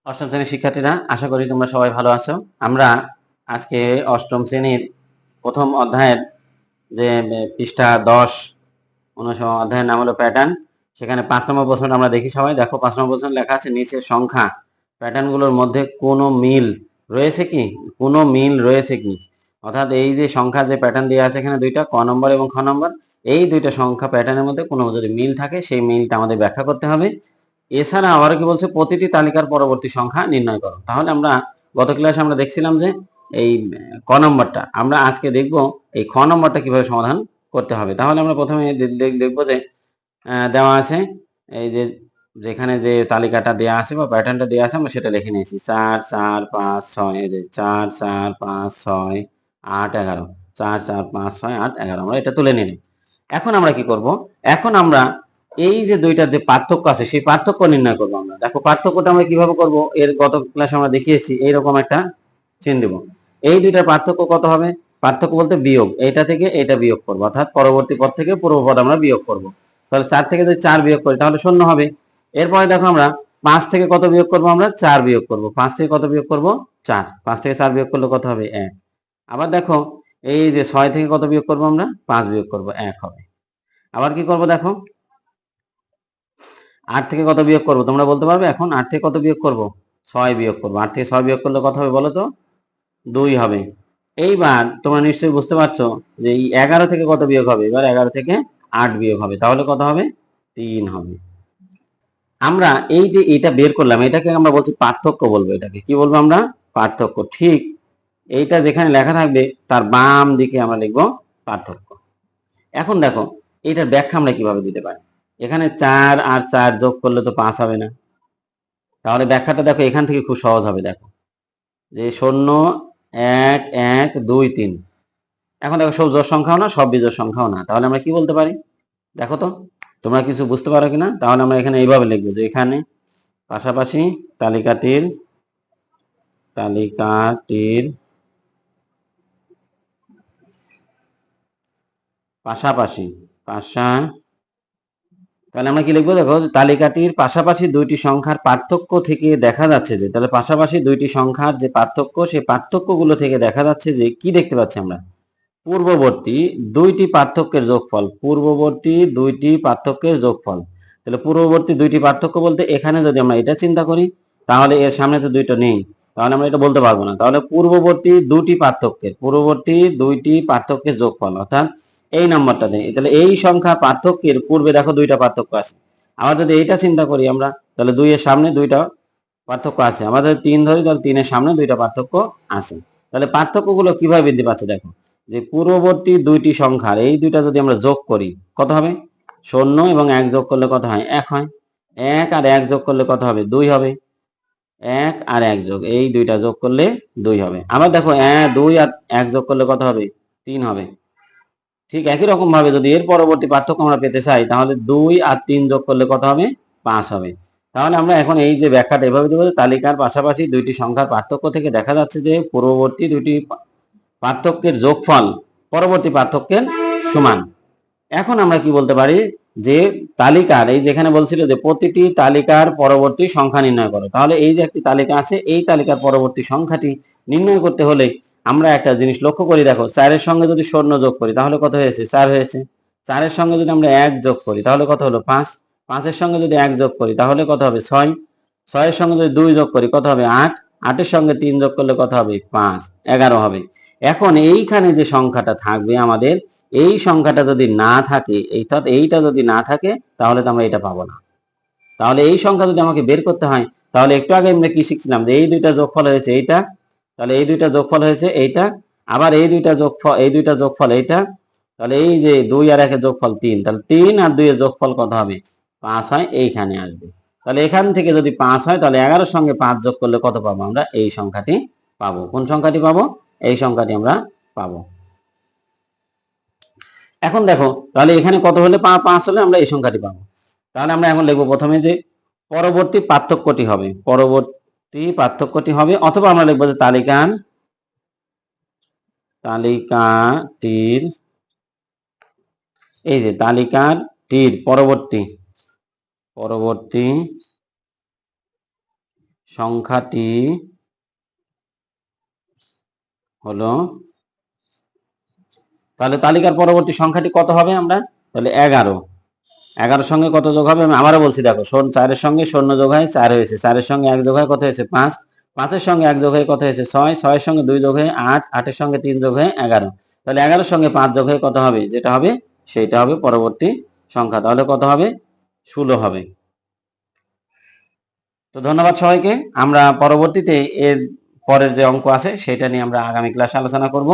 অষ্টম শ্রেণীর শিক্ষার্থীরা, আশা করি তোমরা সবাই ভালো আছো। আমরা আজকে অষ্টম শ্রেণীর প্রথম অধ্যায়ের যে পৃষ্ঠা 10 অধ্যায়ের নাম হলো প্যাটার্ন। সেখানে 5 নম্বর প্রশ্নটা আমরা দেখি। সবাই দেখো, 5 নম্বর প্রশ্ন লেখা আছে নিচের সংখ্যা প্যাটার্নগুলোর মধ্যে কোনো মিল রয়েছে কি? কোনো মিল রয়েছে কি? অর্থাৎ এই যে সংখ্যা যে প্যাটার্ন দেওয়া আছে এখানে দুইটা, ক নম্বর এবং খ নম্বর, এই দুইটা সংখ্যা প্যাটার্নের মধ্যে কোনো যদি মিল থাকে সেই মিলটা আমাদের ব্যাখ্যা করতে হবে। এছাড়া আবারও কি বলছে, প্রতিটি তালিকার পরবর্তী সংখ্যা নির্ণয় করো। তাহলে আমরা গত ক্লাসে আমরা দেখছিলাম যে এই ক নম্বরটা, আমরা আজকে দেখব এই খ নম্বরটা কিভাবে সমাধান করতে হবে। তাহলে আমরা প্রথমে দেখবো যে দেওয়া আছে এই যে যেখানে যে তালিকাটা দেওয়া আছে বা প্যাটার্নটা দেওয়া আছে আমরা সেটা লিখে নিয়েছি 4 4 5 6, এই যে 4 4 5 6 8 11, 4 4 5 6 8 11 আমরা এটা তুলে নিলাম। এখন আমরা কি করব? এখন আমরা এই যে দুইটার যে পার্থক্য আছে সেই পার্থক্য নির্ণয় করব। আমরা দেখো পার্থক্যটা আমরা কিভাবে করব, এর গত ক্লাসে আমরা দেখিয়েছি। এইরকম একটা চিহ্ন দেব। এই দুইটার পার্থক্য কত হবে? পার্থক্য বলতে বিয়োগ, এইটা থেকে এটা বিয়োগ করবো, অর্থাৎ পরবর্তী পদ থেকে পূর্ব পদ আমরা বিয়োগ করব। তাহলে 4 থেকে যদি 4 বিয়োগ করি তাহলে 0 হবে। এরপরে দেখো আমরা 5 থেকে কত বিয়োগ করব? আমরা 4 বিয়োগ করব। 5 থেকে কত বিয়োগ করব? 4। 5 থেকে 4 বিয়োগ করলে কত হবে? 1। আবার দেখো এই যে 6 থেকে কত বিয়োগ করব? আমরা 5 বিয়োগ করব, 1 হবে। আবার কি করব দেখো, 8 থেকে কত বিয়োগ করব? তোমরা বলতে পারবে এখন? 8 থেকে কত বিয়োগ করব? 6 বিয়োগ করব। 8 থেকে 6 বিয়োগ করলে কত হবে বলো তো? 2 হবে। এইবার তোমরা নিশ্চয়ই বুঝতে পারছো যে এই 11 থেকে কত বিয়োগ হবে? এবার 11 থেকে 8 বিয়োগ হবে, তাহলে কত হবে? 3 হবে। আমরা এই যে এটা বের করলাম, এটাকে আমরা বলছি পার্থক্য বলবো। এটাকে কি বলবো আমরা? পার্থক্য। ঠিক এইটা যেখানে লেখা থাকবে তার বাম দিকে আমরা লিখবো পার্থক্য। এখন দেখো এটার ব্যাখ্যা আমরা কিভাবে দিতে পারি। এখানে 4 আর 4 যোগ করলে তো 5 হবে না। তাহলে ব্যাখ্যাটা দেখো এখান থেকে খুব সহজ হবে। দেখো যে 0 1 1 2 3। এখন দেখো সব জোড় সংখ্যাও না, সব বিজোড় সংখ্যাও না। তাহলে আমরা কি বলতে পারি দেখো তো, তোমরা কিছু বুঝতে পারো কিনা? তাহলে আমরা এখানে এইভাবে লিখবো যে এখানে পাশাপাশি তালিকাটির পাশাপাশি তাহলে আমরা কি লিখবো দেখো, তালিকাটির পাশাপাশি দুইটি সংখ্যার পার্থক্য থেকে দেখা যাচ্ছে যে, তাহলে পাশাপাশি দুইটি সংখ্যার যে পার্থক্য, সেই পার্থক্যগুলো থেকে দেখা যাচ্ছে যে কি দেখতে পাচ্ছি আমরা? পূর্ববর্তী দুইটি পার্থক্যের যোগফল। পূর্ববর্তী দুইটি পার্থক্যের যোগফল। তাহলে পূর্ববর্তী দুইটি পার্থক্য বলতে এখানে যদি আমরা এটা চিন্তা করি তাহলে এর সামনে তো দুইটা নেই, তাহলে আমরা এটা বলতে পারবো না। তাহলে পূর্ববর্তী দুইটি পার্থক্যের যোগফল, অর্থাৎ এই নাম্বারটা নেই। তাহলে এই সংখ্যা পার্থক্যের পূর্বে দেখো দুইটা পার্থক্য আছে। আবার যদি এইটা চিন্তা করি আমরা, তাহলে 2 এর সামনে দুইটা পার্থক্য আছে। আমরা যদি 3 ধরি তাহলে 3 এর সামনে দুইটা পার্থক্য আছে। তাহলে পার্থক্যগুলো কিভাবে বৃদ্ধি পাচ্ছে দেখো, যে পূর্ববর্তী দুইটি সংখ্যার এই দুইটা যদি আমরা যোগ করি কত হবে? 0 এবং 1 যোগ করলে কত হয়? 1 হয়। 1 আর 1 যোগ করলে কত হবে? 2 হবে। 1 আর 1 যোগ, এই দুইটা যোগ করলে 2 হবে। আবার দেখো 2 আর 1 যোগ করলে কত হবে? 3 হবে। ঠিক একই রকম ভাবে যদি এর পরবর্তী পার্থক্য আমরা পেতে চাই তাহলে 2 আর 3 যোগ করলে কত হবে? 5 হবে। তাহলে আমরা এখন এই যে ব্যাখ্যাটা এভাবে দেবো, তালিকার পাশাপাশি দুইটি সংখ্যার পার্থক্য থেকে দেখা যাচ্ছে যে পূর্ববর্তী দুইটি পার্থক্যের যোগফল পরবর্তী পার্থক্যের সমান। এখন আমরা কি বলতে পারি যে তালিকার এই যেখানে বলছিল যে প্রতিটি তালিকার পরবর্তী সংখ্যা নির্ণয় করো, তাহলে এই যে একটি তালিকা আছে এই তালিকার পরবর্তী সংখ্যাটি নির্ণয় করতে হলে আমরা একটা জিনিস লক্ষ্য করি। দেখো 4 এর সঙ্গে যদি 0 যোগ করি তাহলে কত হয়েছে? 4 হয়েছে। 4 এর সঙ্গে যদি আমরা 1 যোগ করি তাহলে কত হলো? 5। 5 এর সঙ্গে যদি 1 যোগ করি তাহলে কত হবে? 6। 6 এর সঙ্গে যদি 2 যোগ করি কত হবে? 8। 8 এর সঙ্গে 3 যোগ করলে কত হবে? 5। 11 হবে। এখন এইখানে যে সংখ্যাটা থাকবে আমাদের, এই সংখ্যাটা যদি না থাকে, এইটা যদি না থাকে তাহলে তো আমরা এটা পাবো না। তাহলে এই সংখ্যা যদি আমাকে বের করতে হয় তাহলে একটু আগে আমরা কি শিখছিলাম যে এই দুইটা যোগফল হয়েছে এইটা, তাহলে এই দুইটা যোগফল হয়েছে এইটা, আবার এই দুইটা যোগফল এইটা। তাহলে এই যে 2 আর 1 এর যোগফল 3, তাহলে 3 আর 2 এর যোগফল কত হবে? 5 হয়, এইখানে আসবে। তাহলে এখান থেকে যদি 5 হয় তাহলে 11 এর সঙ্গে 5 যোগ করলে কত পাবো? আমরা এই সংখ্যাটি পাবো। কোন সংখ্যাটি পাবো? এই সংখ্যাটি আমরা পাবো। এখন দেখো তাহলে এখানে কত হলে 5 হলে আমরা এই সংখ্যাটি পাবো। তাহলে আমরা এখন লিখবো প্রথমে যে পরবর্তী পার্থক্যটি হবে, অথবা আমরা লিখবো যে তালিকাটির এই যে তালিকাটির পরবর্তী সংখ্যাটি হলো, তাহলে তালিকার পরবর্তী সংখ্যাটি কত হবে? আমরা তাহলে 11। 11 সঙ্গে কত যোগ হবে? আমি আবারও বলছি, দেখো 4 এর সঙ্গে 0 যোগ হয় 4 হয়েছে, 4 এর সঙ্গে 1 যোগ হয় কত হয়েছে? 5, 5 এর সঙ্গে 1 যোগ হয় কত হয়েছে? 6, 6 এর সঙ্গে 2 যোগ হয় 8, 8 এর সঙ্গে 3 যোগ হয় 11। তাহলে 11 এর সঙ্গে 5 যোগ হয় কত হবে? যেটা হবে সেইটা হবে পরবর্তী সংখ্যা। তাহলে কত হবে? 16 হবে। তো ধন্যবাদ সবাইকে। আমরা পরবর্তীতে এর পরের যে অঙ্ক আছে সেটা নিয়ে আমরা আগামী ক্লাসে আলোচনা করব।